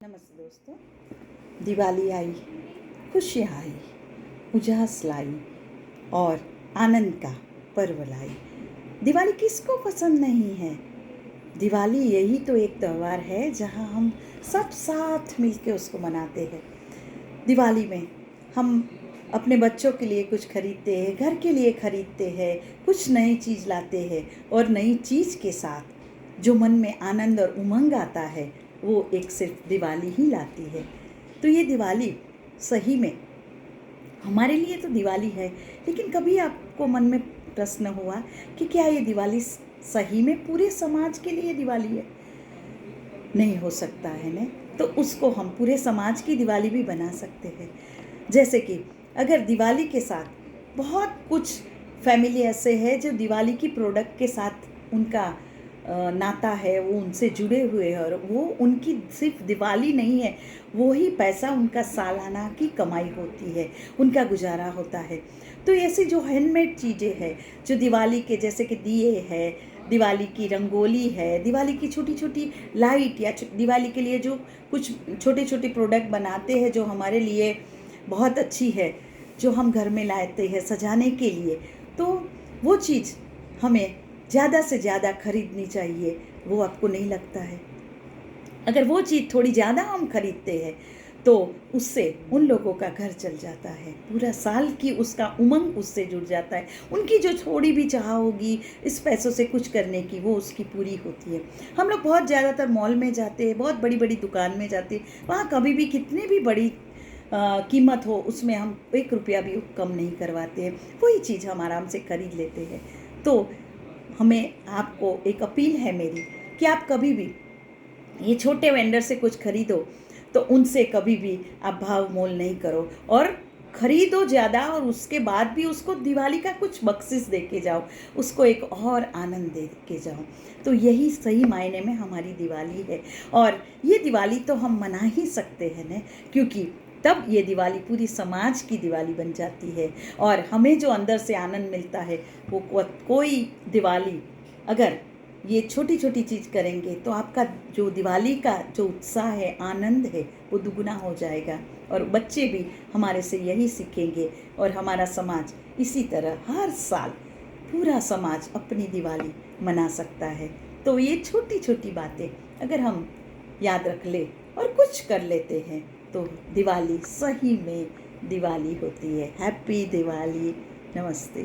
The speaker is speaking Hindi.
नमस्ते दोस्तों। दिवाली आई, खुशियाँ आई, उजास लाई और आनंद का पर्व लाई। दिवाली किसको पसंद नहीं है। दिवाली यही तो एक त्यौहार है जहाँ हम सब साथ मिलके उसको मनाते हैं। दिवाली में हम अपने बच्चों के लिए कुछ खरीदते हैं, घर के लिए खरीदते हैं, कुछ नई चीज़ लाते हैं और नई चीज़ के साथ जो मन में आनंद और उमंग आता है वो एक सिर्फ दिवाली ही लाती है। तो ये दिवाली सही में हमारे लिए तो दिवाली है, लेकिन कभी आपको मन में प्रश्न हुआ कि क्या ये दिवाली सही में पूरे समाज के लिए दिवाली है? नहीं हो सकता है ना। तो उसको हम पूरे समाज की दिवाली भी बना सकते हैं। जैसे कि अगर दिवाली के साथ बहुत कुछ फैमिली ऐसे है जो दिवाली की प्रोडक्ट के साथ उनका नाता है, वो उनसे जुड़े हुए हैं और वो उनकी सिर्फ दिवाली नहीं है, वो ही पैसा उनका सालाना की कमाई होती है, उनका गुजारा होता है। तो ऐसी जो हैंडमेड चीज़ें हैं जो दिवाली के, जैसे कि दिए है, दिवाली की रंगोली है, दिवाली की छोटी छोटी लाइट या दिवाली के लिए जो कुछ छोटे छोटे प्रोडक्ट बनाते हैं जो हमारे लिए बहुत अच्छी है, जो हम घर में लाते हैं सजाने के लिए, तो वो चीज़ हमें ज़्यादा से ज़्यादा खरीदनी चाहिए। वो आपको नहीं लगता है? अगर वो चीज़ थोड़ी ज़्यादा हम खरीदते हैं तो उससे उन लोगों का घर चल जाता है, पूरा साल की उसका उमंग उससे जुड़ जाता है। उनकी जो थोड़ी भी चाह होगी इस पैसों से कुछ करने की, वो उसकी पूरी होती है। हम लोग बहुत ज़्यादातर मॉल में जाते हैं, बहुत बड़ी बड़ी दुकान में जाते हैं, वहाँ कभी भी कितनी भी बड़ी कीमत हो उसमें हम 1 रुपया भी कम नहीं करवाते हैं, वही चीज़ हम आराम से खरीद लेते हैं। तो हमें आपको एक अपील है मेरी कि आप कभी भी ये छोटे वेंडर से कुछ खरीदो तो उनसे कभी भी आप भाव मोल नहीं करो और खरीदो ज़्यादा, और उसके बाद भी उसको दिवाली का कुछ बख्शिश दे के जाओ, उसको एक और आनंद दे के जाओ। तो यही सही मायने में हमारी दिवाली है और ये दिवाली तो हम मना ही सकते हैं ना, क्योंकि तब ये दिवाली पूरी समाज की दिवाली बन जाती है और हमें जो अंदर से आनंद मिलता है वो कोई दिवाली अगर ये छोटी छोटी चीज़ करेंगे तो आपका जो दिवाली का जो उत्साह है, आनंद है, वो दुगुना हो जाएगा और बच्चे भी हमारे से यही सीखेंगे और हमारा समाज इसी तरह हर साल पूरा समाज अपनी दिवाली मना सकता है। तो ये छोटी छोटी बातें अगर हम याद रख ले और कुछ कर लेते हैं तो दिवाली सही में दिवाली होती है। हैप्पी दिवाली। नमस्ते।